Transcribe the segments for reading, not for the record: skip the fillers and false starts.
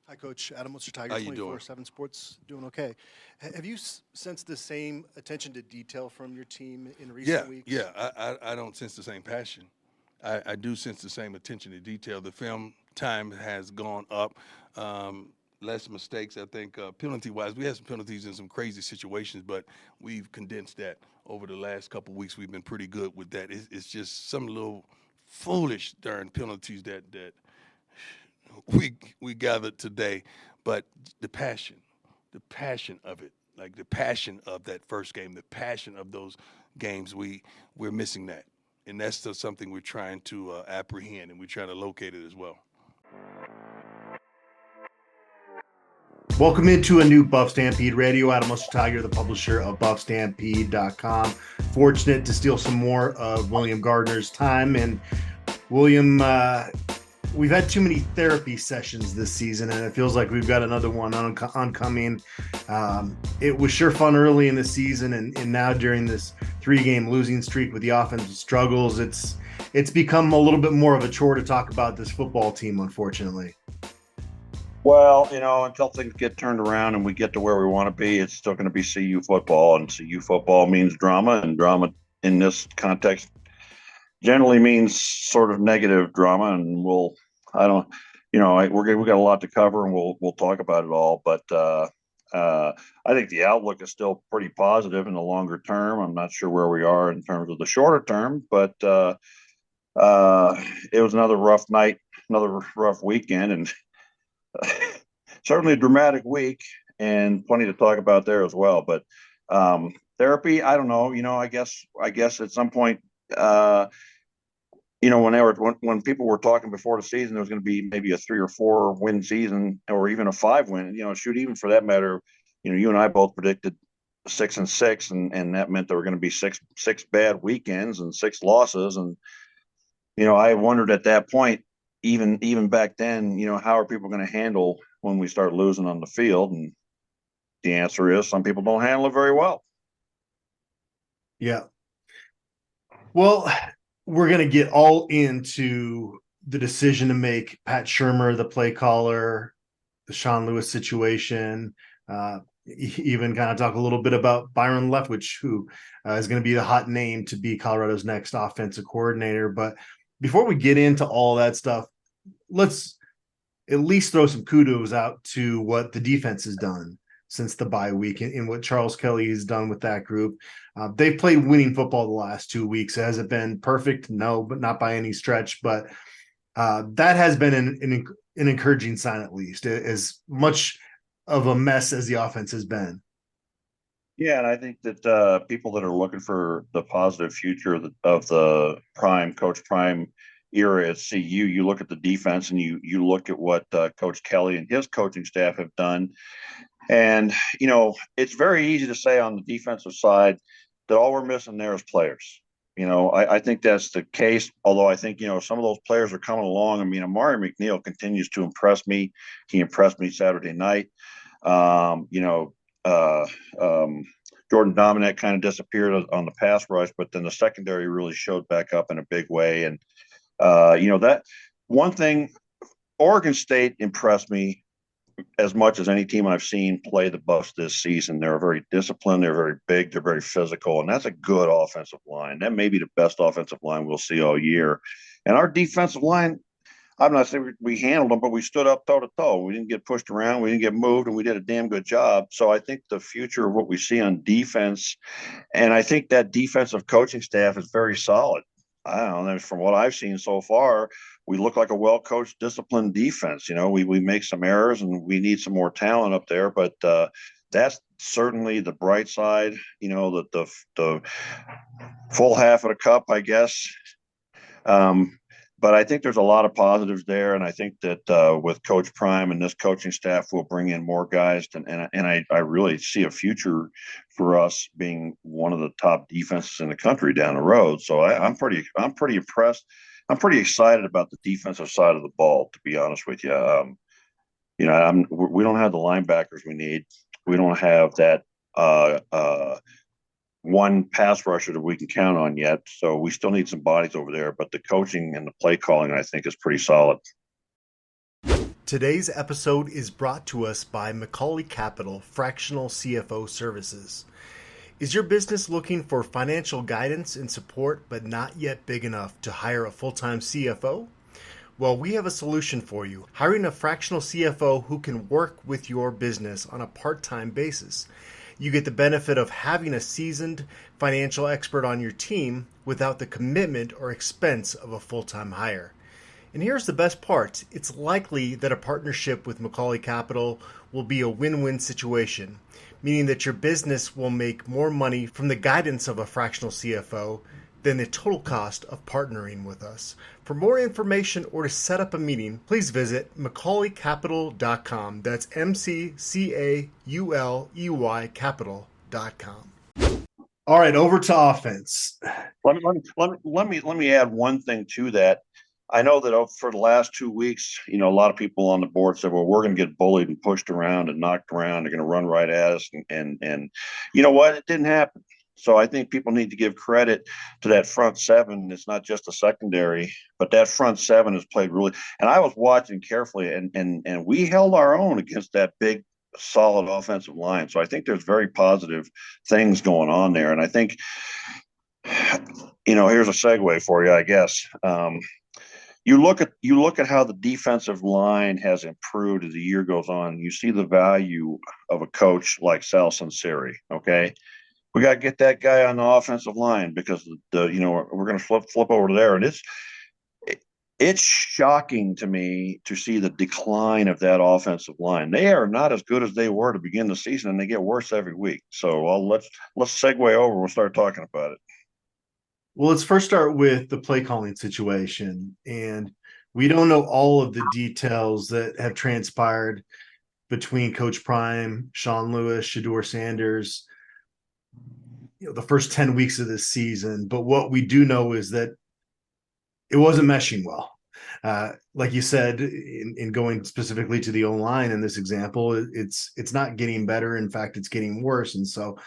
Hi, Coach. Adam Munsterteiger, How you doing? 24/7 Sports. Doing okay. Have you sensed the same attention to detail from your team in recent Yeah, weeks? yeah. I don't sense the same passion. I do sense the same attention to detail. The film time has gone up. Less mistakes, I think, penalty-wise. We had some penalties in some crazy situations, but we've condensed that over the last couple of weeks. We've been pretty good with that. It's just some little foolish darn penalties that we gathered today, but the passion of it, like the passion of that first game, the passion of those games, we're missing that, and that's still something we're trying to apprehend, and we're trying to locate it as well. Welcome into a new BuffStampede Radio. Adam Munsterteiger, the publisher of BuffStampede.com. Fortunate to steal some more of William Gardner's time. And William, we've had too many therapy sessions this season, and it feels like we've got another one oncoming. It was sure fun early in the season, and now during this 3-game losing streak with the offensive struggles, it's become a little bit more of a chore to talk about this football team, unfortunately. Well, until things get turned around and we get to where we want to be, it's still going to be CU football, and CU football means drama, and drama in this context generally means sort of negative drama. And we got a lot to cover, and we'll talk about it all. But I think the outlook is still pretty positive in the longer term. I'm not sure where we are in terms of the shorter term, but it was another rough night, another rough weekend, and certainly a dramatic week, and plenty to talk about there as well. But therapy, I don't know. I guess at some point, when people were talking before the season, there was going to be maybe a 3 or 4 win season, or even a 5 win. Even for that matter, you and I both predicted 6-6, and that meant there were going to be six bad weekends and 6 losses. And I wondered at that point, even back then, how are people going to handle when we start losing on the field? And the answer is some people don't handle it very well. Yeah. Well, we're going to get all into the decision to make Pat Shurmur the play caller, the Sean Lewis situation, even kind of talk a little bit about Byron Leftwich, who is going to be the hot name to be Colorado's next offensive coordinator. But before we get into all that stuff, let's at least throw some kudos out to what the defense has done since the bye week and what Charles Kelly has done with that group. They've played winning football the last 2 weeks. Has it been perfect? No, but not by any stretch. But that has been an encouraging sign, at least, as much of a mess as the offense has been. Yeah, and I think that people that are looking for the positive future of the Coach Prime era at CU, you look at the defense and you look at what Coach Kelly and his coaching staff have done. And, it's very easy to say on the defensive side that all we're missing there is players. I think that's the case, although I think, some of those players are coming along. I mean, Amari McNeil continues to impress me. He impressed me Saturday night. Jordan Dominic kind of disappeared on the pass rush, but then the secondary really showed back up in a big way. And, that one thing, Oregon State impressed me as much as any team I've seen play the Buffs this season. They're very disciplined. They're very big. They're very physical. And that's a good offensive line. That may be the best offensive line we'll see all year. And our defensive line, I'm not saying we handled them, but we stood up toe to toe. We didn't get pushed around. We didn't get moved, and we did a damn good job. So I think the future of what we see on defense, and I think that defensive coaching staff is very solid. I don't know. From what I've seen so far, we look like a well-coached, disciplined defense. We make some errors, and we need some more talent up there. But that's certainly the bright side. The full half of the cup, I guess. But I think there's a lot of positives there, and I think that with Coach Prime and this coaching staff, we'll bring in more guys, and I really see a future for us being one of the top defenses in the country down the road. So I'm pretty impressed. I'm pretty excited about the defensive side of the ball, to be honest with you. We don't have the linebackers we need. We don't have that one pass rusher that we can count on yet. So we still need some bodies over there, but the coaching and the play calling, I think, is pretty solid. Today's episode is brought to us by Macaulay Capital Fractional CFO Services. Is your business looking for financial guidance and support but not yet big enough to hire a full-time CFO? Well, we have a solution for you. Hiring a fractional CFO who can work with your business on a part-time basis. You get the benefit of having a seasoned financial expert on your team without the commitment or expense of a full-time hire. And here's the best part. It's likely that a partnership with Macaulay Capital will be a win-win situation, meaning that your business will make more money from the guidance of a fractional CFO than the total cost of partnering with us. For more information or to set up a meeting, please visit MacaulayCapital.com. That's MCCAULEY Capital.com. All right, over to offense. Let me add one thing to that. I know that for the last 2 weeks, a lot of people on the board said, well, we're going to get bullied and pushed around and knocked around. They're going to run right at us. And you know what? It didn't happen. So I think people need to give credit to that front seven. It's not just a secondary, but that front seven has played really. And I was watching carefully, and we held our own against that big, solid offensive line. So I think there's very positive things going on there. And I think, here's a segue for you, I guess. You look at how the defensive line has improved as the year goes on. You see the value of a coach like Sal Sunseri. Okay, we got to get that guy on the offensive line because we're going to flip over there, and it's shocking to me to see the decline of that offensive line. They are not as good as they were to begin the season, and they get worse every week. So let's segue over. We'll start talking about it. Well, let's first start with the play calling situation. And we don't know all of the details that have transpired between Coach Prime, Sean Lewis, Shedeur Sanders, the first 10 weeks of this season. But what we do know is that it wasn't meshing well. Like you said, in going specifically to the O-line in this example, it's not getting better. In fact, it's getting worse. And so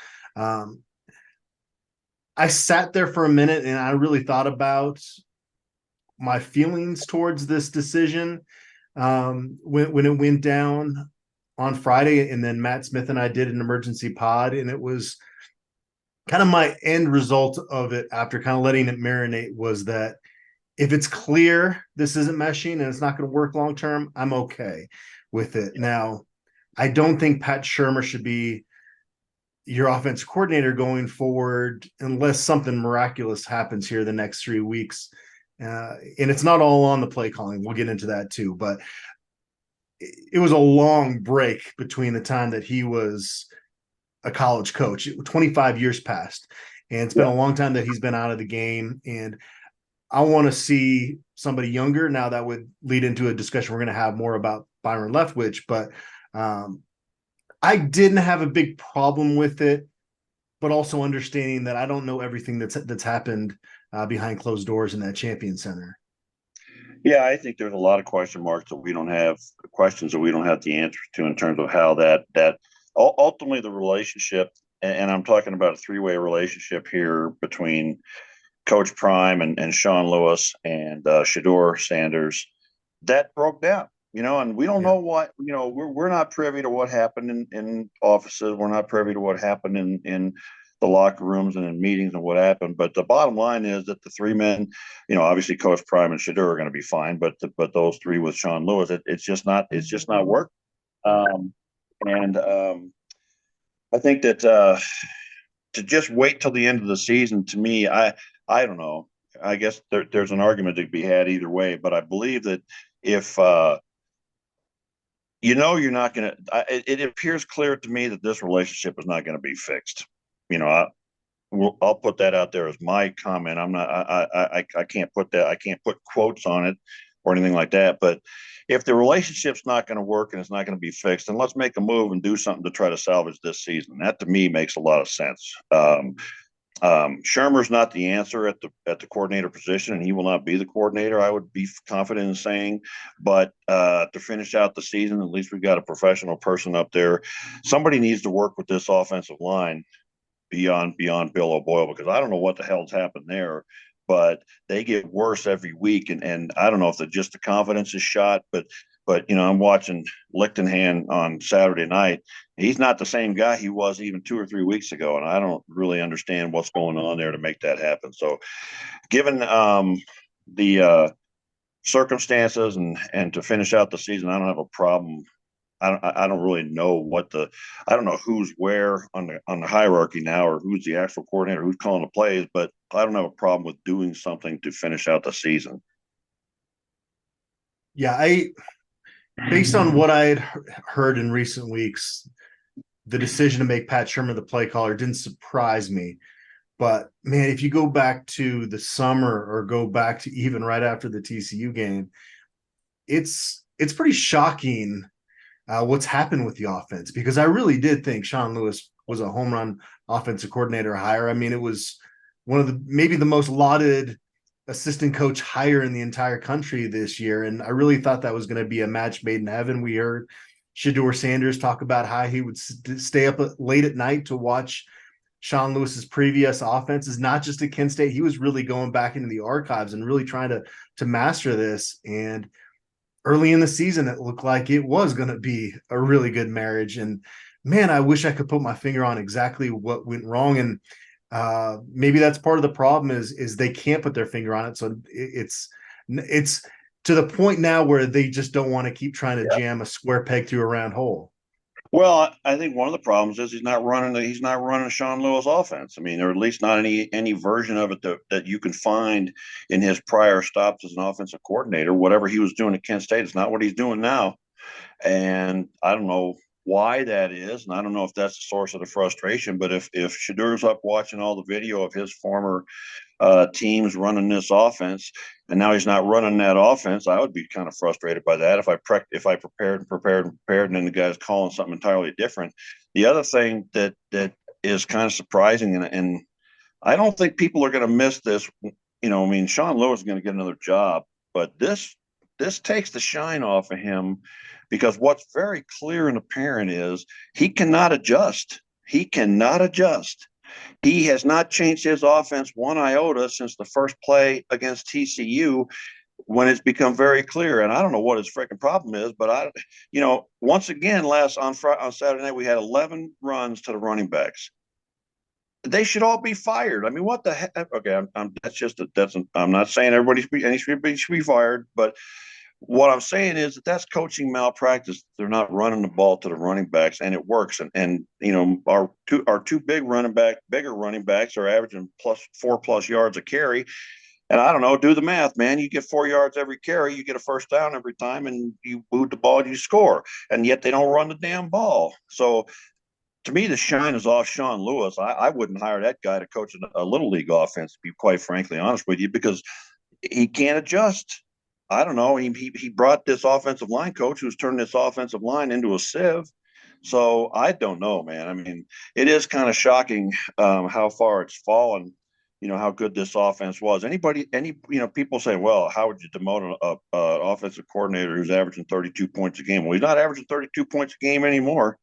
I sat there for a minute and I really thought about my feelings towards this decision when it went down on Friday. And then Matt Smith and I did an emergency pod, and it was kind of my end result of it after kind of letting it marinate was that if it's clear this isn't meshing and it's not going to work long term, I'm okay with it. Now, I don't think Pat Shurmur should be your offense coordinator going forward unless something miraculous happens here the next 3 weeks. And it's not all on the play calling. We'll get into that too. But it was a long break between the time that he was a college coach. 25 years passed. And it's been a long time that he's been out of the game. And I want to see somebody younger. Now that would lead into a discussion we're going to have more about Byron Leftwich. But I didn't have a big problem with it, but also understanding that I don't know everything that's happened behind closed doors in that Champion Center. Yeah, I think there's a lot of question marks that we don't have, questions that we don't have the answers to in terms of how that ultimately the relationship, and I'm talking about a three-way relationship here between Coach Prime and Sean Lewis and Shedeur Sanders, that broke down. And we don't know what, we're not privy to what happened in offices. We're not privy to what happened in the locker rooms and in meetings and what happened. But the bottom line is that the three men, obviously Coach Prime and Shedeur are going to be fine, but those three with Sean Lewis, it's just not working. I think that to just wait till the end of the season, to me, I don't know. I guess there's an argument to be had either way, but I believe that if you're not going to. It appears clear to me that this relationship is not going to be fixed. I'll put that out there as my comment. I'm not. I can't put that. I can't put quotes on it or anything like that. But if the relationship's not going to work and it's not going to be fixed, then let's make a move and do something to try to salvage this season. That to me makes a lot of sense. Shurmur's not the answer at the coordinator position, and he will not be the coordinator, I would be confident in saying. But to finish out the season, at least we've got a professional person up there. Somebody needs to work with this offensive line beyond Bill O'Boyle, because I don't know what the hell's happened there, but they get worse every week. And I don't know if just the confidence is shot, but But, I'm watching Lichtenhand on Saturday night. He's not the same guy he was even 2 or 3 weeks ago. And I don't really understand what's going on there to make that happen. So given the circumstances and to finish out the season, I don't have a problem. I don't really know I don't know who's where on the hierarchy now, or who's the actual coordinator, who's calling the plays, but I don't have a problem with doing something to finish out the season. Yeah, based on what I had heard in recent weeks, the decision to make Pat Shermer the play caller didn't surprise me. But man, if you go back to the summer or go back to even right after the TCU game, it's pretty shocking what's happened with the offense, because I really did think Sean Lewis was a home run offensive coordinator hire. I mean, it was one of maybe the most lauded assistant coach hire in the entire country this year. And I really thought that was going to be a match made in heaven. We heard Shedeur Sanders talk about how he would stay up late at night to watch Sean Lewis's previous offenses, not just at Kent State. He was really going back into the archives and really trying to master this. And early in the season, it looked like it was going to be a really good marriage. And man, I wish I could put my finger on exactly what went wrong. And maybe that's part of the problem is they can't put their finger on it. So it's to the point now where they just don't want to keep trying to jam a square peg through a round hole. Well, I think one of the problems is he's not running a Sean Lewis offense. I mean, or at least not any version of it that you can find in his prior stops as an offensive coordinator. Whatever he was doing at Kent State is not what he's doing now. And I don't know why that is, and I don't know if that's the source of the frustration. But if Shadeur's up watching all the video of his former teams running this offense, and now he's not running that offense, I would be kind of frustrated by that. If I prepared, and then the guy's calling something entirely different. The other thing that is kind of surprising, and I don't think people are going to miss this. I mean, Sean Lewis is going to get another job, but this takes the shine off of him, because what's very clear and apparent is he cannot adjust. He cannot adjust. He has not changed his offense one iota since the first play against TCU, when it's become very clear. And I don't know what his freaking problem is, but once again, on Saturday night, we had 11 runs to the running backs. They should all be fired. I mean, what the heck? Okay, I'm not saying everybody should be fired, but what I'm saying is that's coaching malpractice. They're not running the ball to the running backs, and it works. And our two bigger running backs are averaging +4+ yards a carry. And I don't know, do the math, man. You get 4 yards every carry, you get a first down every time, and you boot the ball and you score. And yet they don't run the damn ball. So to me, the shine is off Sean Lewis. I wouldn't hire that guy to coach a little league offense, to be quite frankly honest with you, because he can't adjust. I don't know. He brought this offensive line coach who's turned this offensive line into a sieve. So I don't know, man. I mean, it is kind of shocking how far it's fallen. How good this offense was. People say, well, how would you demote an offensive coordinator who's averaging 32 points a game? Well, he's not averaging 32 points a game anymore.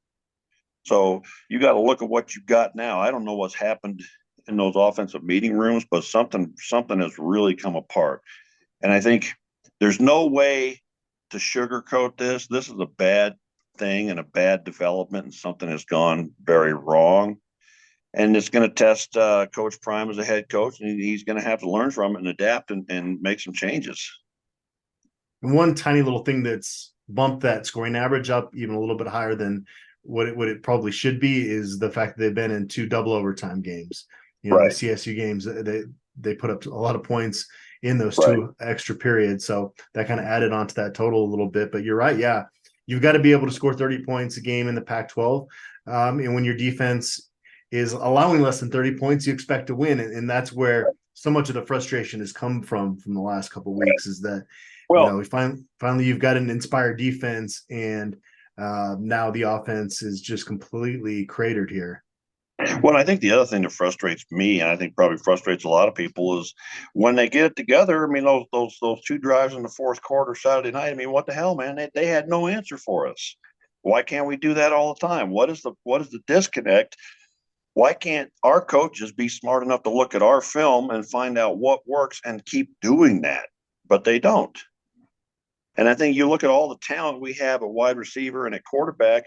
So you got to look at what you've got now. I don't know what's happened in those offensive meeting rooms, but something has really come apart. And I think there's no way to sugarcoat this. This is a bad thing and a bad development, and something has gone very wrong. And it's going to test Coach Prime as a head coach, and he's going to have to learn from it and adapt and make some changes. And one tiny little thing that's bumped that scoring average up even a little bit higher than what it probably should be is the fact that they've been in 2 double overtime games. Right. The CSU games, they put up a lot of points in those 2 extra periods. So that kind of added on to that total a little bit. But you're right. Yeah. You've got to be able to score 30 points a game in the Pac-12. And when your defense is allowing less than 30 points, you expect to win. And that's where so much of the frustration has come from the last couple of weeks, is that, finally you've got an inspired defense, and now the offense is just completely cratered here. Well, I think the other thing that frustrates me, and I think probably frustrates a lot of people, is when they get it together. I mean, those 2 drives in the fourth quarter Saturday night. I mean, what the hell, man? They had no answer for us. Why can't we do that all the time? What is the disconnect? Why can't our coaches be smart enough to look at our film and find out what works and keep doing that? But they don't. And I think you look at all the talent we have at wide receiver and at quarterback,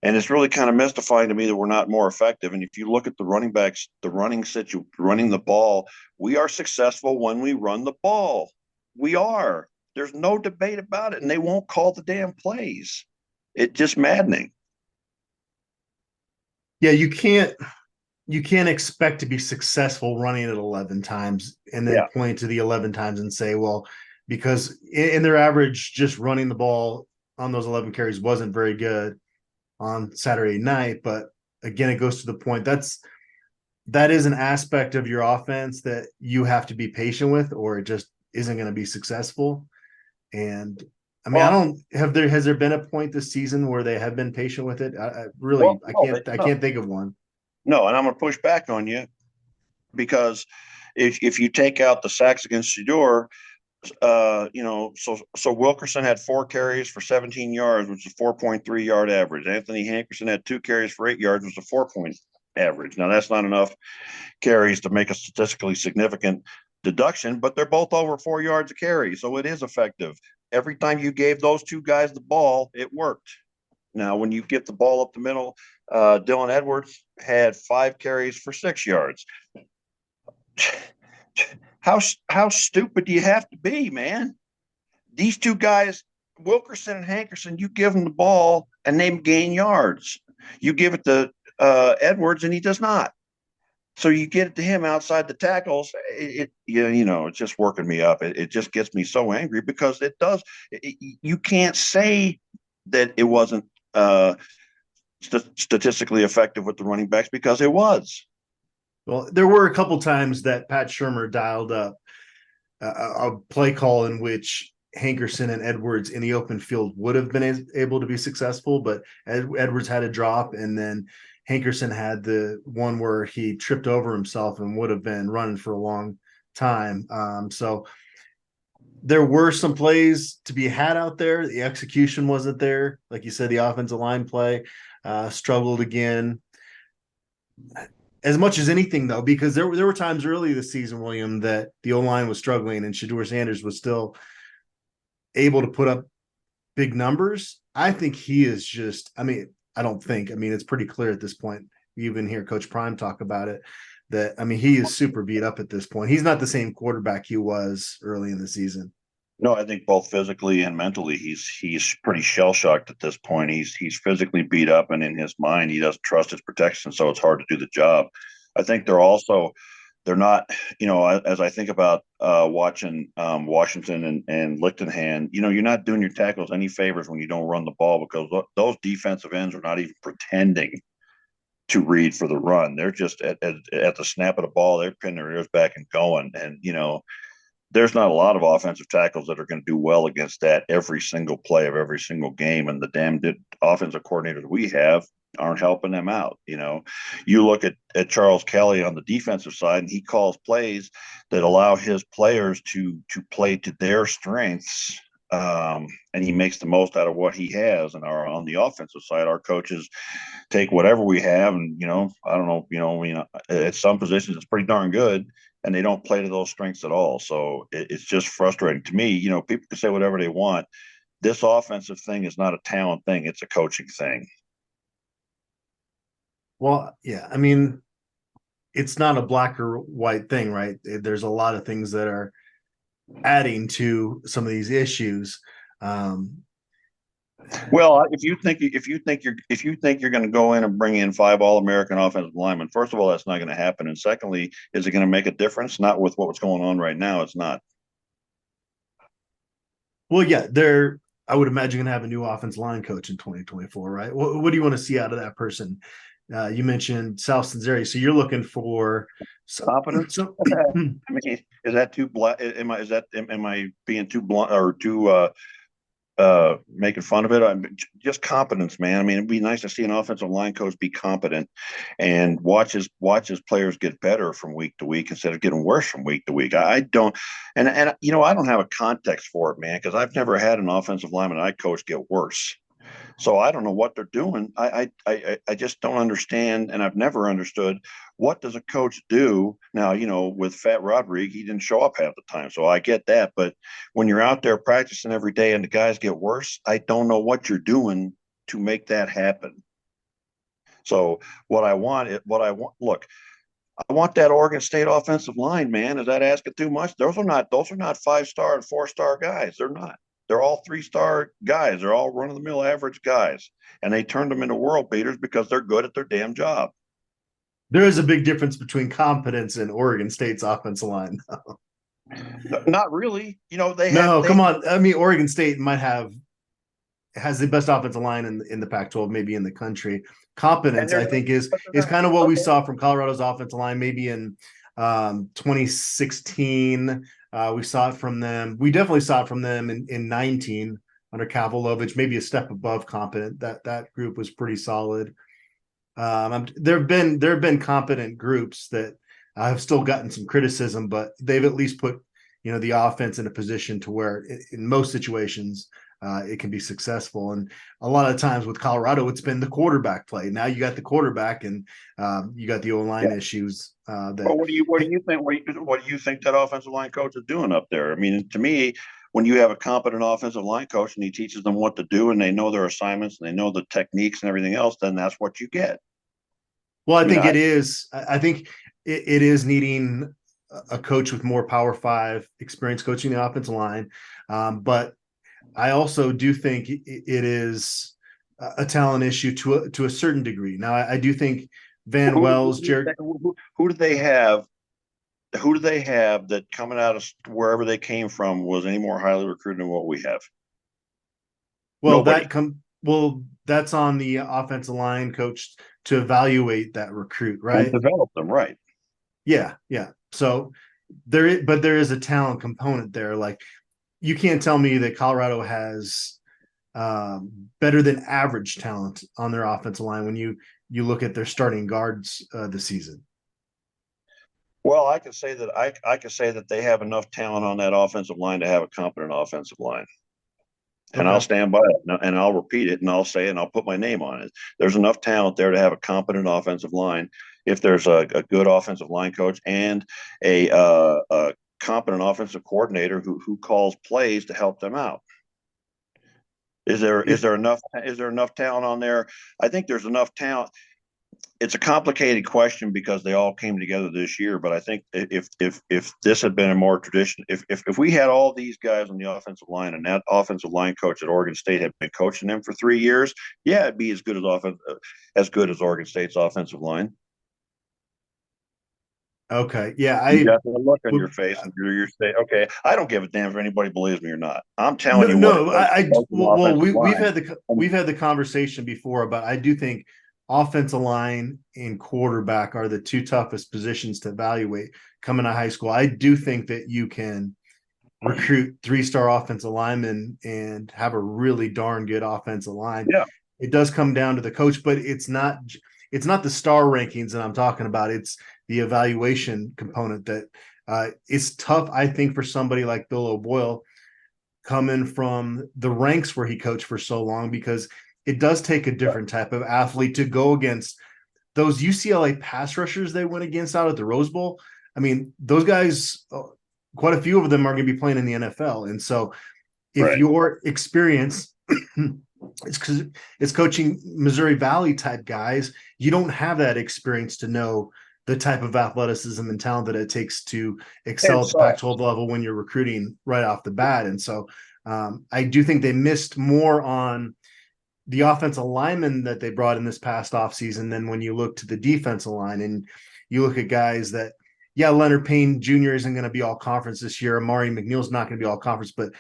and it's really kind of mystifying to me that we're not more effective. And if you look at the running backs, the running the ball, we are successful when we run the ball. We are. There's no debate about it, and they won't call the damn plays. It's just maddening. Yeah, you can't expect to be successful running it 11 times and then point to the 11 times and say, well, because in their average, just running the ball on those 11 carries wasn't very good on Saturday night. But again, it goes to the point that is an aspect of your offense that you have to be patient with, or it just isn't going to be successful. And I mean, has there been a point this season where they have been patient with it? I can't think of one. No, and I'm going to push back on you because if you take out the sacks against Shedeur, so Wilkerson had 4 carries for 17 yards, which is 4.3 yard average. Anthony Hankerson had 2 carries for 8 yards, which is a 4-point average. Now that's not enough carries to make a statistically significant deduction, but they're both over 4 yards a carry, so it is effective. Every time you gave those 2 guys the ball, it worked. Now, when you get the ball up the middle, Dylan Edwards had 5 carries for 6 yards. How stupid do you have to be, man? These 2 guys, Wilkerson and Hankerson, you give them the ball and they gain yards. You give it to Edwards and he does not. So you get it to him outside the tackles. It's just working me up. It just gets me so angry because it does. You can't say that it wasn't statistically effective with the running backs because it was. Well, there were a couple times that Pat Shurmur dialed up a play call in which Hankerson and Edwards in the open field would have been able to be successful, but Edwards had a drop, and then Hankerson had the one where he tripped over himself and would have been running for a long time. So there were some plays to be had out there. The execution wasn't there. Like you said, the offensive line play struggled again. As much as anything, though, because there were times early this season, William, that the O-line was struggling and Shedeur Sanders was still able to put up big numbers. I think he is just, it's pretty clear at this point. You even hear Coach Prime talk about it, that, he is super beat up at this point. He's not the same quarterback he was early in the season. No, I think both physically and mentally, he's pretty shell shocked at this point. He's physically beat up, and in his mind, he doesn't trust his protection, so it's hard to do the job. I think they're not, as I think about watching Washington and Lichtenhand, you're not doing your tackles any favors when you don't run the ball, because those defensive ends are not even pretending to read for the run. They're just at the snap of the ball, they're pinning their ears back and going, and there's not a lot of offensive tackles that are going to do well against that every single play of every single game. And the damn offensive coordinators we have aren't helping them out. You look at Charles Kelly on the defensive side, and he calls plays that allow his players to play to their strengths. And he makes the most out of what he has. And on the offensive side, our coaches take whatever we have. And, I don't know, at some positions, it's pretty darn good. And they don't play to those strengths at all. So it's just frustrating to me. People can say whatever they want. This offensive thing is not a talent thing. It's a coaching thing. Well, yeah, it's not a black or white thing, right? There's a lot of things that are adding to some of these issues. Well, if you think you're going to go in and bring in 5 All-American offensive linemen, first of all, that's not going to happen. And secondly, is it going to make a difference? Not with what's going on right now. It's not. Well, yeah, I would imagine, going to have a new offensive line coach in 2024, right? What do you want to see out of that person? You mentioned Sal Stanzeri, so you're looking for competence. Is that too blunt? Am I being too blunt or too making fun of it? Just competence, man. It'd be nice to see an offensive line coach be competent and watch his players get better from week to week instead of getting worse from week to week. I don't have a context for it, man, because I've never had an offensive lineman I coach get worse. So I don't know what they're doing. I just don't understand, and I've never understood what does a coach do? Now, with Fat Rodrigue, he didn't show up half the time, so I get that. But when you're out there practicing every day and the guys get worse, I don't know what you're doing to make that happen. So look, I want that Oregon State offensive line, man. Is that asking too much? Those are not 5-star and 4-star guys. They're not. They're all 3-star guys. They're all run-of-the-mill average guys. And they turned them into world beaters because they're good at their damn job. There is a big difference between competence and Oregon State's offensive line. Not really. Come on. I mean, Oregon State has the best offensive line in the Pac-12, maybe in the country. Competence, I think, is kind of what we saw from Colorado's offensive line, maybe in 2016. We saw it from them. We definitely saw it from them in 19 under Kavlovich, maybe a step above competent. That group was pretty solid. There have been competent groups that have still gotten some criticism, but they've at least put the offense in a position to where in most situations it can be successful. And a lot of times with Colorado, it's been the quarterback play. Now you got the quarterback and you got the O-line issues. What do you think? What do you think that offensive line coach is doing up there? I mean, to me, when you have a competent offensive line coach and he teaches them what to do and they know their assignments and they know the techniques and everything else, then that's what you get. Well, I think it is needing a coach with more Power 5 experience coaching the offensive line. But I also do think it is a talent issue to a certain degree. Now, I do think Van Wells, Jared. Who do they have? Who do they have that coming out of wherever they came from was any more highly recruited than what we have? Well, that's on the offensive line coach to evaluate that recruit, right? And develop them, right? Yeah. So there is a talent component there. Like, you can't tell me that Colorado has better than average talent on their offensive line when you look at their starting guards this season. Well, I can say that they have enough talent on that offensive line to have a competent offensive line. And I'll stand by it, and I'll repeat it, and I'll say it, and I'll put my name on it. There's enough talent there to have a competent offensive line if there's a good offensive line coach and a competent offensive coordinator who calls plays to help them out. Is there enough talent on there? I think there's enough talent. It's a complicated question because they all came together this year. But I think if this had been a more tradition, if we had all these guys on the offensive line and that offensive line coach at Oregon State had been coaching them for 3 years, yeah, it'd be as good as Oregon State's offensive line. Okay, yeah, you got the look on your face, and you're saying, okay, I don't give a damn if anybody believes me or not. I'm telling you. We've had the conversation before, but I do think offensive line and quarterback are the two toughest positions to evaluate coming out of high school. I do think that you can recruit 3-star offensive linemen and have a really darn good offensive line. Yeah, it does come down to the coach, but it's not the star rankings that I'm talking about. It's the evaluation component that is tough, I think, for somebody like Bill O'Boyle coming from the ranks where he coached for so long, because it does take a different type of athlete to go against those UCLA pass rushers they went against out at the Rose Bowl. I mean, those guys, quite a few of them are going to be playing in the NFL. And so if your experience it's coaching Missouri Valley type guys, you don't have that experience to know the type of athleticism and talent that it takes to excel at the Pac-12 level when you're recruiting right off the bat. And so I do think they missed more on the offensive linemen that they brought in this past offseason than when you look to the defensive line and you look at guys that, Leonard Payne Jr. isn't going to be all conference this year. Amari McNeil's not going to be all conference, but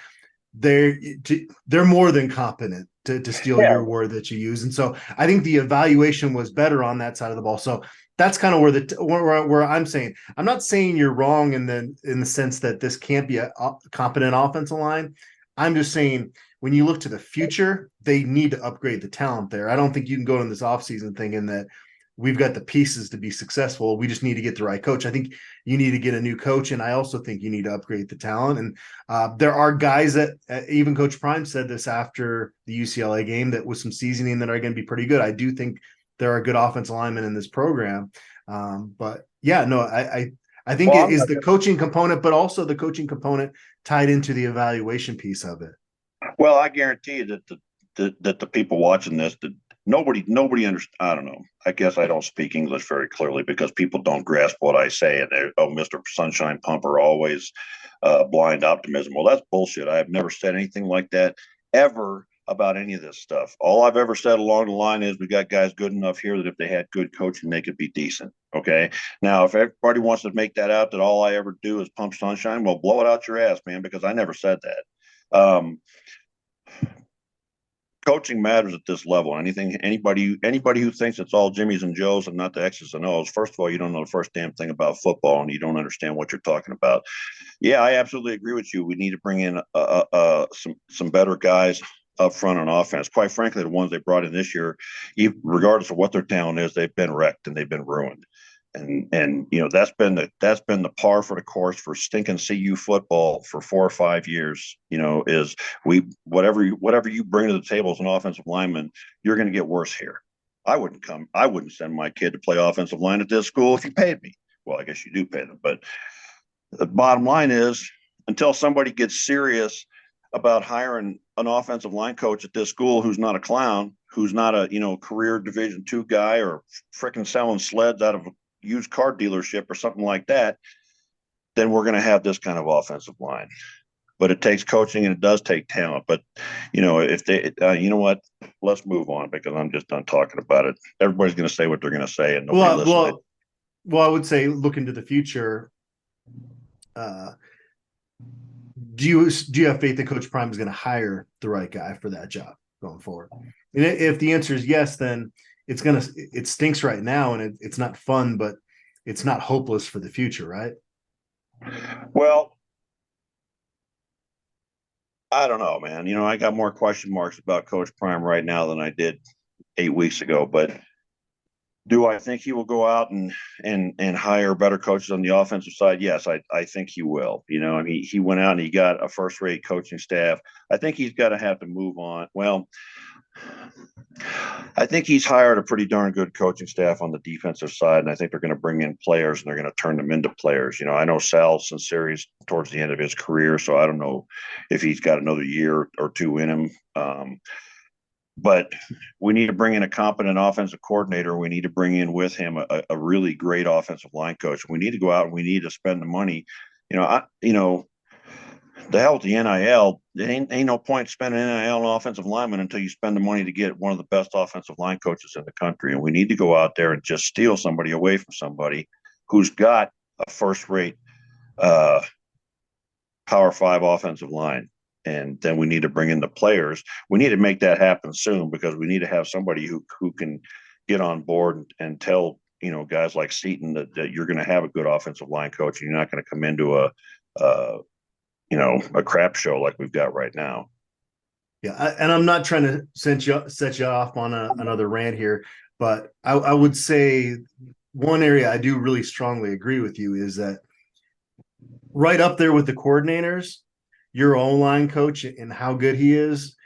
they're more than competent to steal your word that you use. And so I think the evaluation was better on that side of the ball. So that's kind of where I'm saying, I'm not saying you're wrong in the sense that this can't be a competent offensive line. I'm just saying when you look to the future, they need to upgrade the talent there. I don't think you can go in this offseason thinking that we've got the pieces to be successful. We just need to get the right coach. I think you need to get a new coach, and I also think you need to upgrade the talent. And there are guys that even Coach Prime said this after the UCLA game that with some seasoning that are going to be pretty good. I do think there are good offensive linemen in this program. But yeah, no, I think Well, it is the coaching component, but also the coaching component tied into the evaluation piece of it. well, I guarantee you that the people watching this, that nobody understands. I don't know. I guess I don't speak English very clearly because people don't grasp what I say, and they're, oh, Mr. Sunshine Pumper, always blind optimism. Well, that's bullshit. I have never said anything like that ever about any of this stuff. All I've ever said along the line is we got guys good enough here that if they had good coaching, they could be decent. Okay. Now, if everybody wants to make that out that all I ever do is pump sunshine, well, blow it out your ass, man, because I never said that. Coaching matters at this level. Anybody who thinks it's all Jimmys and Joes and not the X's and O's, first of all, you don't know the first damn thing about football and you don't understand what you're talking about. Yeah, I absolutely agree with you. We need to bring in some better guys up front on offense. Quite frankly, the ones they brought in this year, regardless of what their talent is, they've been wrecked and they've been ruined. And that's been the par for the course for stinking CU football for 4 or 5 years. Is whatever you bring to the table as an offensive lineman, you're going to get worse here. I wouldn't send my kid to play offensive line at this school if you paid me. Well, I guess you do pay them, but the bottom line is until somebody gets serious about hiring an offensive line coach at this school who's not a clown, who's not a career Division II guy or fricking selling sleds out of a used car dealership or something like that, then we're going to have this kind of offensive line. But it takes coaching and it does take talent. But if they, let's move on because I'm just done talking about it. Everybody's going to say what they're going to say, and nobody listens. Well, I would say look into the future. Do you have faith that Coach Prime is going to hire the right guy for that job going forward? And if the answer is yes, then it stinks right now and it's not fun, but it's not hopeless for the future, right? Well, I don't know, man. I got more question marks about Coach Prime right now than I did 8 weeks ago, but do I think he will go out and hire better coaches on the offensive side? Yes, I think he will. He went out and he got a first-rate coaching staff. I think he's got to have to move on. Well, I think he's hired a pretty darn good coaching staff on the defensive side, and I think they're going to bring in players and they're going to turn them into players. I know Sal's Sinceri's towards the end of his career, so I don't know if he's got another year or two in him. But we need to bring in a competent offensive coordinator. We need to bring in with him a really great offensive line coach. We need to go out and we need to spend the money. The hell with the NIL. There ain't no point spending NIL on offensive linemen until you spend the money to get one of the best offensive line coaches in the country. And we need to go out there and just steal somebody away from somebody who's got a first-rate Power 5 offensive line. And then we need to bring in the players. We need to make that happen soon because we need to have somebody who can get on board and tell guys like Seaton that you're going to have a good offensive line coach and you're not going to come into a crap show like we've got right now. Yeah, and I'm not trying to set you off on another rant here, but I would say one area I do really strongly agree with you is that right up there with the coordinators, your O-line coach and how good he is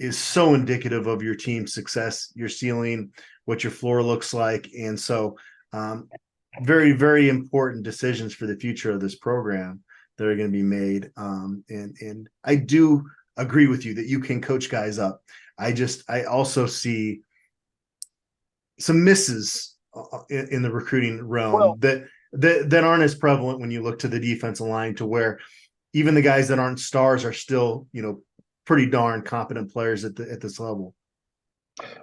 so indicative of your team's success, your ceiling, what your floor looks like. And so very, very important decisions for the future of this program that are going to be made. And I do agree with you that you can coach guys up. I also see some misses in the recruiting realm that aren't as prevalent when you look to the defensive line, to where even the guys that aren't stars are still, pretty darn competent players at this level.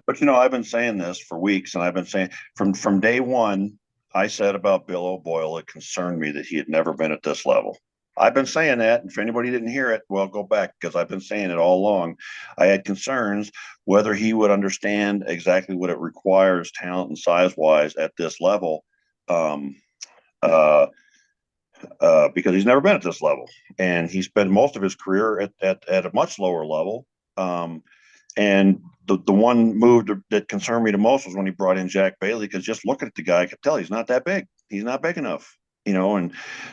But I've been saying this for weeks, and I've been saying from day one, I said about Bill O'Boyle, it concerned me that he had never been at this level. I've been saying that, and if anybody didn't hear it, well, go back, because I've been saying it all along. I had concerns whether he would understand exactly what it requires, talent and size-wise, at this level, because he's never been at this level, and he spent most of his career at a much lower level. And the one move that concerned me the most was when he brought in Jack Bailey, because just looking at the guy, I could tell he's not that big. He's not big enough. And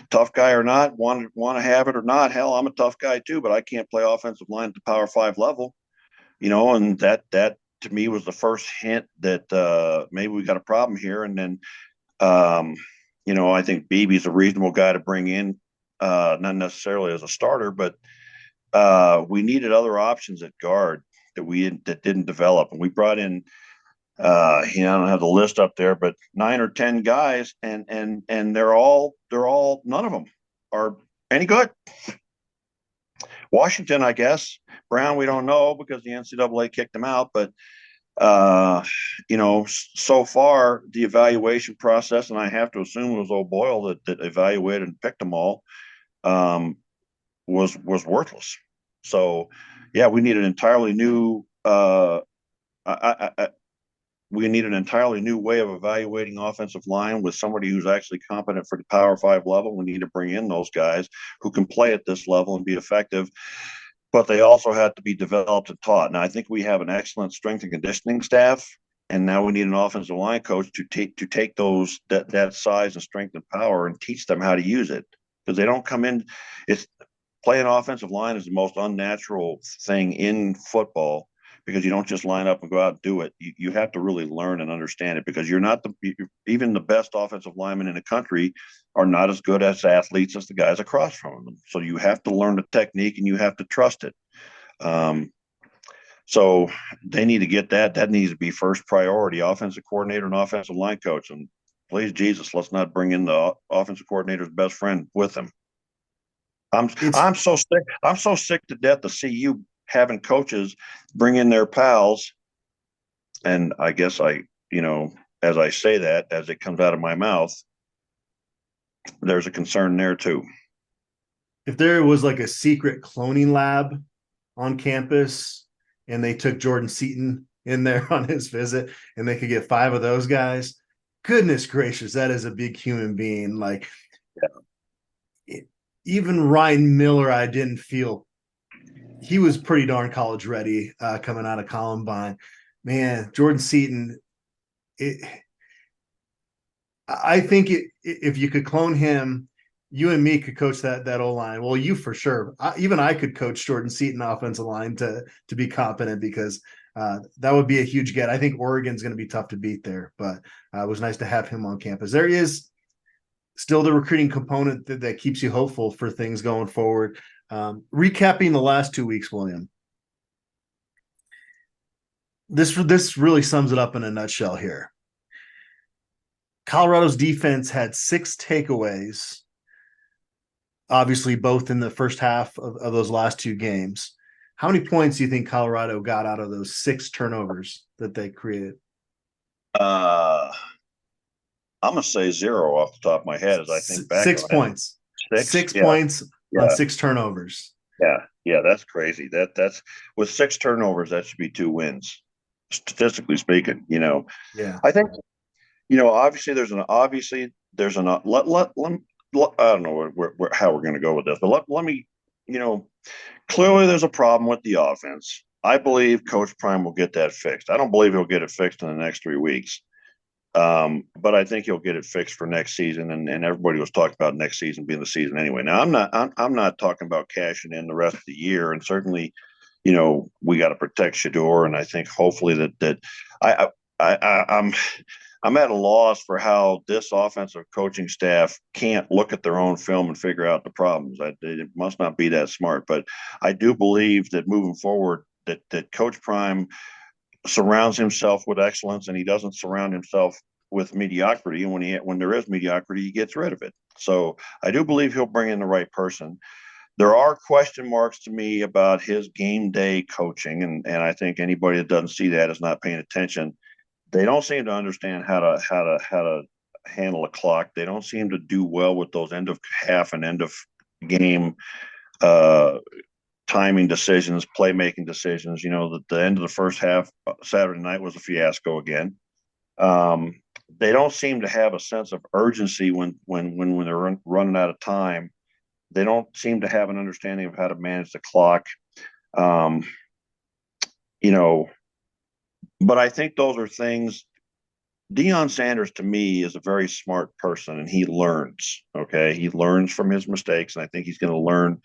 tough guy or not, want to have it or not, hell, I'm a tough guy too, but I can't play offensive line at the Power 5 level, and that to me was the first hint that maybe we got a problem here. And then, I think Beebe's a reasonable guy to bring in, not necessarily as a starter, but we needed other options at guard that didn't develop, and we brought in. I don't have the list up there, but 9 or 10 guys, and they're all none of them are any good. Washington, I guess. Brown, we don't know because the NCAA kicked him out, but so far the evaluation process, and I have to assume it was O'Boyle that evaluated and picked them all, was worthless. So, yeah, we need an entirely new. We need an entirely new way of evaluating offensive line with somebody who's actually competent for the Power 5 level. We need to bring in those guys who can play at this level and be effective, but they also have to be developed and taught. Now, I think we have an excellent strength and conditioning staff, and now we need an offensive line coach to take that size and strength and power and teach them how to use it, because they don't come in. It's playing offensive line is the most unnatural thing in football, because you don't just line up and go out and do it. You have to really learn and understand it, because even the best offensive linemen in the country are not as good as athletes as the guys across from them. So you have to learn the technique and you have to trust it. So they need to get that. That needs to be first priority, offensive coordinator and offensive line coach. And please, Jesus, let's not bring in the offensive coordinator's best friend with him. I'm so sick. I'm so sick to death to see you having coaches bring in their pals. And I guess as I say that, as it comes out of my mouth, there's a concern there too. If there was like a secret cloning lab on campus and they took Jordan Seaton in there on his visit and they could get 5 of those guys, goodness gracious, that is a big human being. Like, even Ryan Miller, I didn't feel he was pretty darn college ready coming out of Columbine. Man, Jordan Seaton, I think if you could clone him, you and me could coach that O-line. Well, you for sure. Even I could coach Jordan Seaton offensive line to be competent, because that would be a huge get. I think Oregon's going to be tough to beat there, but it was nice to have him on campus. There is still the recruiting component that keeps you hopeful for things going forward. Recapping the last 2 weeks, William, this really sums it up in a nutshell here. Colorado's defense had 6 takeaways, obviously both in the first half of those last 2 games. How many points do you think Colorado got out of those 6 turnovers that they created? I'm going to say 0 off the top of my head as I think back. 6 points. 6 points on 6 turnovers. Yeah, that's crazy. That's with 6 turnovers, that should be 2 wins, statistically speaking. Yeah, I think obviously there's an I don't know how we're going to go with this, but let me clearly there's a problem with the offense. I believe Coach Prime will get that fixed. I don't believe he'll get it fixed in the next 3 weeks. But I think he'll get it fixed for next season, and everybody was talking about next season being the season anyway. Now I'm not talking about cashing in the rest of the year, and certainly, we got to protect Shador, and I think hopefully that I'm at a loss for how this offensive coaching staff can't look at their own film and figure out the problems. It must not be that smart, but I do believe that moving forward that Coach Prime surrounds himself with excellence, and he doesn't surround himself with mediocrity. And when there is mediocrity, he gets rid of it. So I do believe he'll bring in the right person. There are question marks to me about his game day coaching, and I think anybody that doesn't see that is not paying attention. They don't seem to understand how to handle a clock. They don't seem to do well with those end of half and end of game timing decisions, playmaking decisions. The end of the first half Saturday night was a fiasco again. They don't seem to have a sense of urgency when they're running out of time. They don't seem to have an understanding of how to manage the clock. But I think those are things. Deion Sanders, to me, is a very smart person, and he learns. Okay, he learns from his mistakes, and I think he's going to learn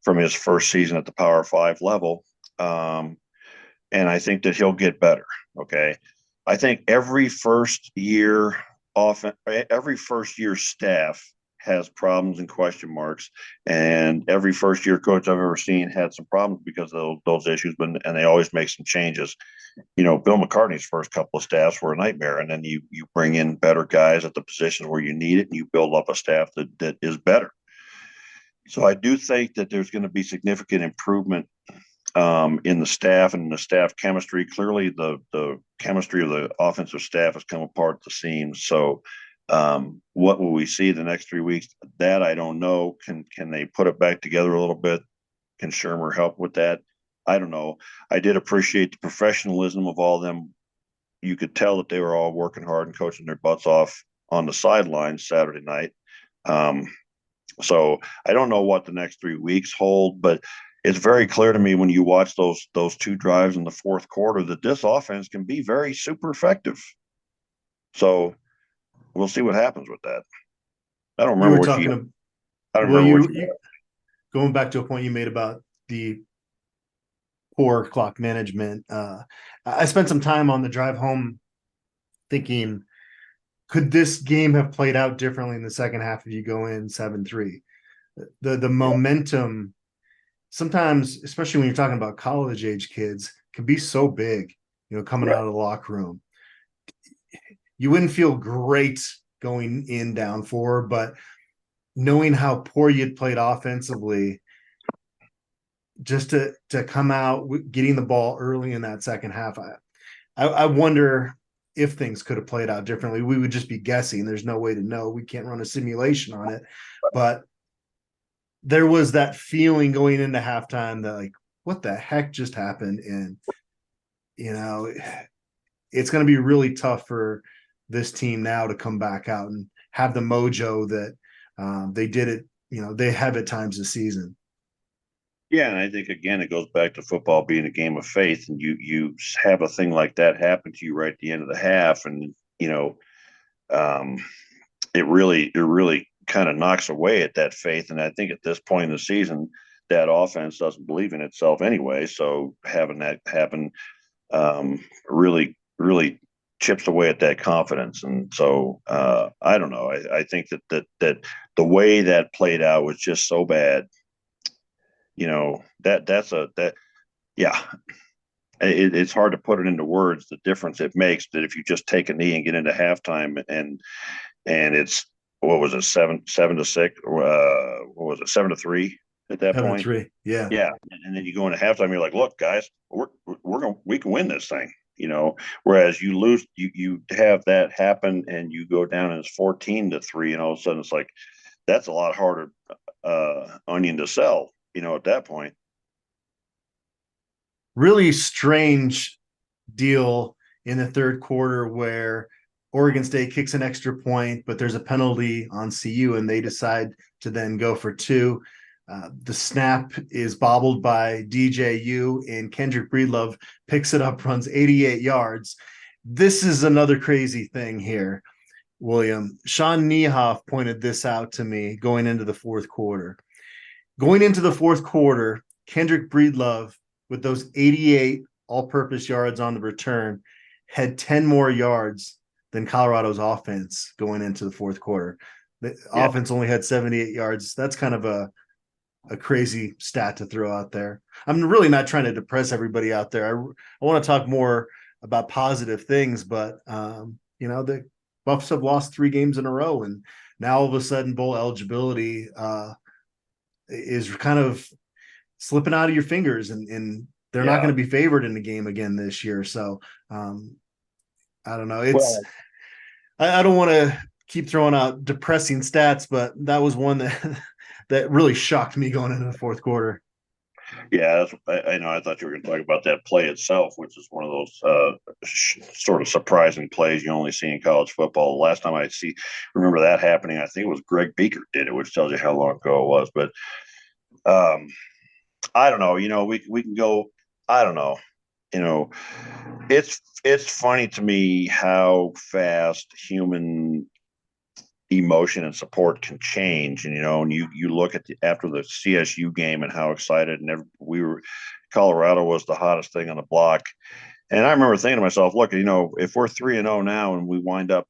from his first season at the Power 5 level. and I think that he'll get better. Okay. I think every first year staff has problems and question marks, and every first year coach I've ever seen had some problems because of those issues, and they always make some changes. Bill McCartney's first couple of staffs were a nightmare, and then you bring in better guys at the positions where you need it, and you build up a staff that is better. So I do think that there's going to be significant improvement in the staff and the staff chemistry. Clearly, the chemistry of the offensive staff has come apart at the seams. So, what will we see the next 3 weeks? That I don't know. Can they put it back together a little bit? Can Shermer help with that? I don't know. I did appreciate the professionalism of all of them. You could tell that they were all working hard and coaching their butts off on the sidelines Saturday night. So I don't know what the next 3 weeks hold, but it's very clear to me when you watch those two drives in the fourth quarter that this offense can be very super effective. So we'll see what happens with that. I don't remember what you. I don't remember what you. Going back to a point you made about the poor clock management. I spent some time on the drive home thinking, could this game have played out differently in the second half if you go in 7-3? The momentum sometimes, especially when you're talking about college age kids, can be so big, coming out of the locker room. You wouldn't feel great going in down 4, but knowing how poor you'd played offensively, just to come out getting the ball early in that second half, I wonder if things could have played out differently. We would just be guessing. There's no way to know. We can't run a simulation on it, but there was that feeling going into halftime that, like, what the heck just happened? And, it's going to be really tough for this team now to come back out and have the mojo that they did it, they have at times this season. Yeah, and I think, again, it goes back to football being a game of faith, and you have a thing like that happen to you right at the end of the half, and it really kind of knocks away at that faith. And I think at this point in the season, that offense doesn't believe in itself anyway. So having that happen really chips away at that confidence. And so I don't know. I think that the way that played out was just so bad. It's hard to put it into words, the difference it makes, that if you just take a knee and get into halftime and it's, what was it, 7-6, what was it, 7-3 at that point? 7-3, yeah. And then you go into halftime, you're like, look, guys, we can win this thing. Whereas you lose, you have that happen and you go down and it's 14-3, and all of a sudden it's like, that's a lot harder onion to sell, at that point. Really strange deal in the third quarter where Oregon State kicks an extra point, but there's a penalty on CU and they decide to then go for 2. The snap is bobbled by DJU and Kendrick Breedlove picks it up, runs 88 yards. This is another crazy thing here, William. Sean Niehoff pointed this out to me going into the fourth quarter. Going into the fourth quarter, Kendrick Breedlove, with those 88 all-purpose yards on the return, had 10 more yards than Colorado's offense going into the fourth quarter. The offense only had 78 yards. That's kind of a crazy stat to throw out there. I'm really not trying to depress everybody out there. I want to talk more about positive things, but the Buffs have lost 3 games in a row, and now all of a sudden bowl eligibility is kind of slipping out of your fingers, and they're not going to be favored in the game again this year. So I don't know. I don't want to keep throwing out depressing stats, but that was one that really shocked me going into the fourth quarter. Yeah, I know. I thought you were going to talk about that play itself, which is one of those sort of surprising plays you only see in college football. The last time I remember that happening, I think it was Greg Beaker did it, which tells you how long ago it was. But I don't know. We can go. I don't know. It's funny to me how fast human emotion and support can change. And, and you look at after the CSU game and how excited and Colorado was the hottest thing on the block. And I remember thinking to myself, look, if we're 3-0 now and we wind up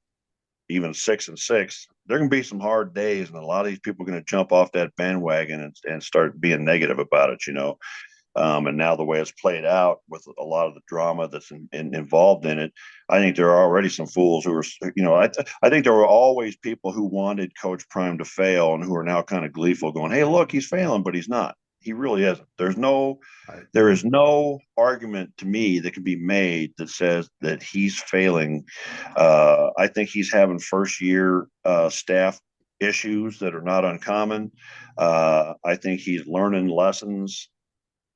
even 6-6, there can be some hard days, and a lot of these people are going to jump off that bandwagon and start being negative about it, And now the way it's played out with a lot of the drama that's involved in it, I think there are already some fools who are, I think there were always people who wanted Coach Prime to fail and who are now kind of gleeful going, hey, look, he's failing, but he's not. He really isn't. There is no argument to me that can be made that says that he's failing. I think he's having first year staff issues that are not uncommon. I think he's learning lessons,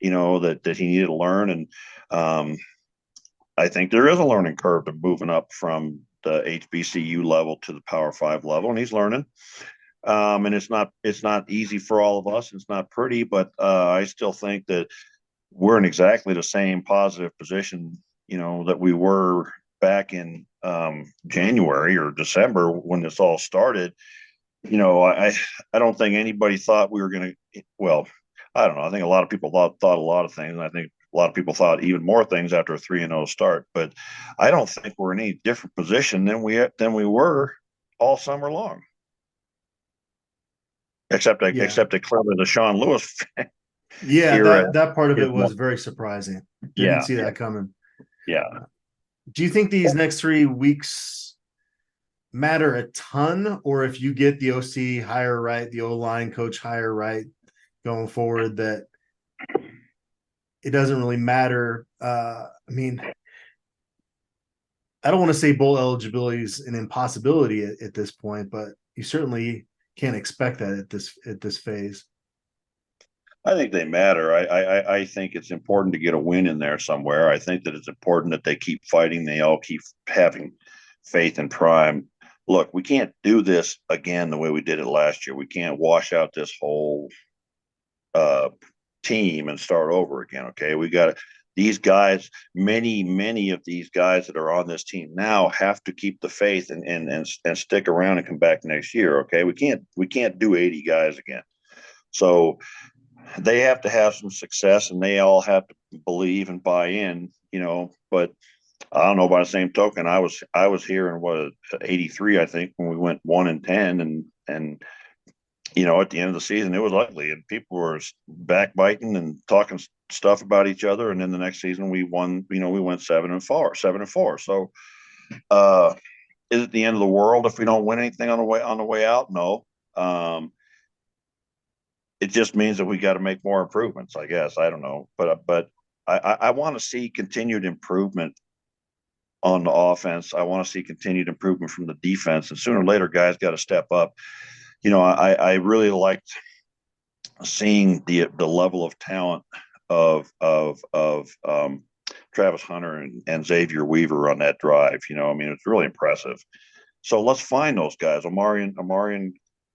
that he needed to learn. And I think there is a learning curve to moving up from the HBCU level to the Power 5 level, and he's learning. And it's not easy for all of us. It's not pretty, but I still think that we're in exactly the same positive position, that we were back in January or December when this all started. I don't think anybody thought we were going to. Well, I don't know. I think a lot of people thought a lot of things, and I think a lot of people thought even more things after a 3-0 start. But I don't think we're in any different position than we were all summer long. Except that clearly the Sean Lewis. That part of it was very surprising. Didn't see that coming. Yeah. Do you think these next 3 weeks matter a ton, or if you get the OC higher right, the O-line coach higher right going forward, that it doesn't really matter? I don't want to say bowl eligibility is an impossibility at this point, but you certainly can't expect that at this phase. I think they matter. I think it's important to get a win in there somewhere. I think that it's important that they keep fighting. They all keep having faith in Prime. Look, we can't do this again the way we did it last year. We can't wash out this whole team and start over again. Okay, we got these guys. Many of these guys that are on this team now have to keep the faith and stick around and come back next year. Okay, we can't do 80 guys again. So they have to have some success, and they all have to believe and buy in. But I don't know. By the same token, I was here in 83, I think, when we went 1-10, and at the end of the season, it was ugly, and people were backbiting and talking stuff about each other. And then the next season, we won. We went 7-4. So, is it the end of the world if we don't win anything on the way out? No. It just means that we got to make more improvements, I guess. I don't know, but I want to see continued improvement on the offense. I want to see continued improvement from the defense, and sooner or later, guys got to step up. I really liked seeing the level of talent of Travis Hunter and Xavier Weaver on that drive. It's really impressive. So let's find those guys. Amarian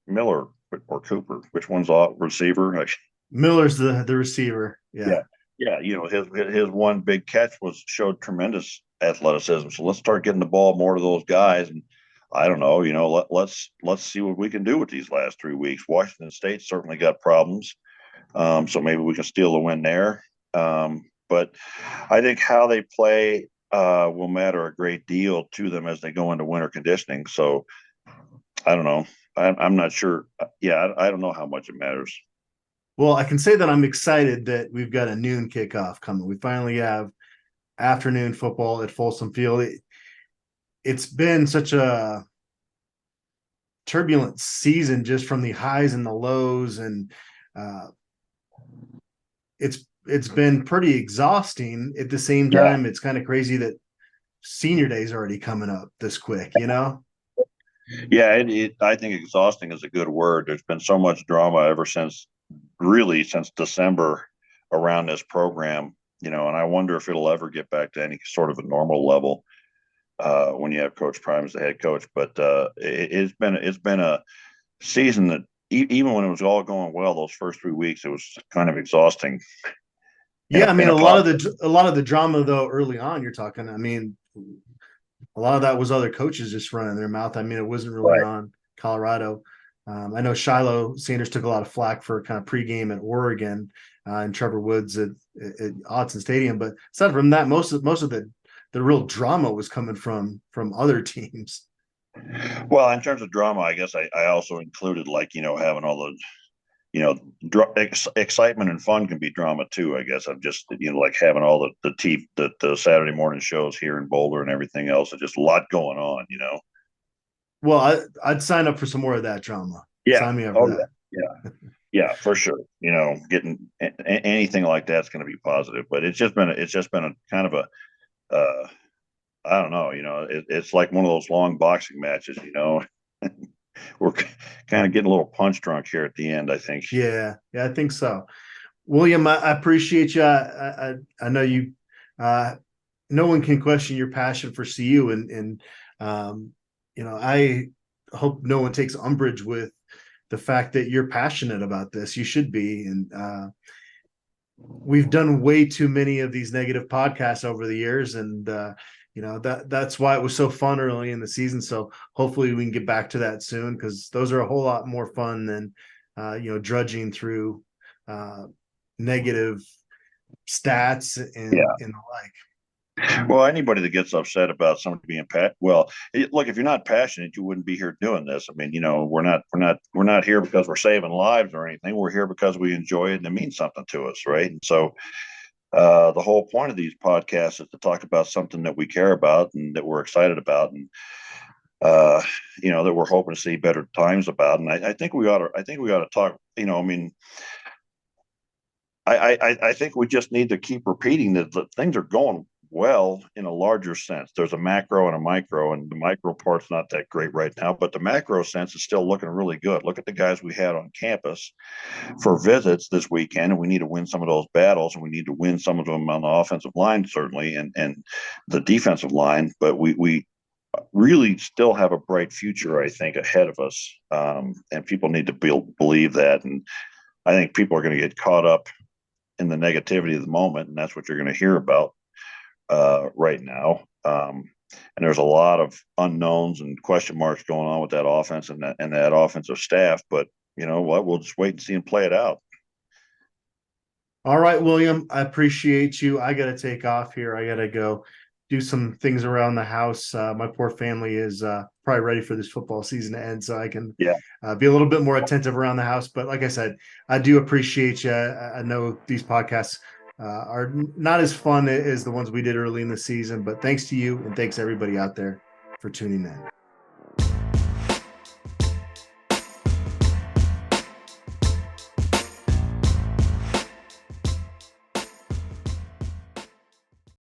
Miller or Cooper. Which one's off receiver? Miller's the receiver. Yeah. His one big catch showed tremendous athleticism. So let's start getting the ball more to those guys. And I don't know, let's see what we can do with these last 3 weeks. Washington State certainly got problems. So maybe we can steal a win there. But I think how they play will matter a great deal to them as they go into winter conditioning. So I don't know. I'm not sure. Yeah, I don't know how much it matters. Well, I can say that I'm excited that we've got a noon kickoff coming. We finally have afternoon football at Folsom Field. It's been such a turbulent season, just from the highs and the lows, and it's been pretty exhausting. At the same time, It's kind of crazy that senior day is already coming up this quick, Yeah, I think exhausting is a good word. There's been so much drama ever since December around this program, and I wonder if it'll ever get back to any sort of a normal level when you have Coach Prime as the head coach. But it's been a season that even when it was all going well, those first 3 weeks, it was kind of exhausting. Yeah, a lot of the drama though early on. You're talking. A lot of that was other coaches just running their mouth. It wasn't really on Colorado. I know Shiloh Sanders took a lot of flack for kind of pregame at Oregon and Trevor Woods at Autzen Stadium, but aside from that, most of the real drama was coming from other teams. Well, in terms of drama, I guess I also included, like, having all the, excitement and fun can be drama too. I guess I'm just, like having all the Saturday morning shows here in Boulder and everything else. There's just a lot going on, Well, I'd sign up for some more of that drama. Yeah. Sign me up for that. Yeah, for sure. Getting anything like that's going to be positive, but it's just been a kind of a, I don't know, it's like one of those long boxing matches, we're kind of getting a little punch drunk here at the end, I think. Yeah, I think so. William, I appreciate you. I know you, no one can question your passion for CU, and I hope no one takes umbrage with the fact that you're passionate about this. You should be. And we've done way too many of these negative podcasts over the years. And, that's why it was so fun early in the season. So hopefully we can get back to that soon, because those are a whole lot more fun than, drudging through negative stats and the like. Well, anybody that gets upset about somebody being look, if you're not passionate, you wouldn't be here doing this. I mean, we're not here because we're saving lives or anything. We're here because we enjoy it and it means something to us, right? And so, the whole point of these podcasts is to talk about something that we care about and that we're excited about, and that we're hoping to see better times about. And I think we ought to talk. I think we just need to keep repeating that things are going well in a larger sense. There's a macro and a micro, and the micro part's not that great right now, but the macro sense is still looking really good. Look at the guys we had on campus for visits this weekend, and we need to win some of those battles, and we need to win some of them on the offensive line, certainly, and the defensive line. But we really still have a bright future, I think, ahead of us, and people need to believe that. And I think people are going to get caught up in the negativity of the moment, and that's what you're going to hear about right now. And there's a lot of unknowns and question marks going on with that offense and that offensive staff. But you know what? We'll just wait and see and play it out. All right, William, I appreciate you. I got to take off here. I got to go do some things around the house. My poor family is probably ready for this football season to end, so I can be a little bit more attentive around the house. But like I said, I do appreciate you. I know these podcasts are not as fun as the ones we did early in the season, but thanks to you and thanks everybody out there for tuning in.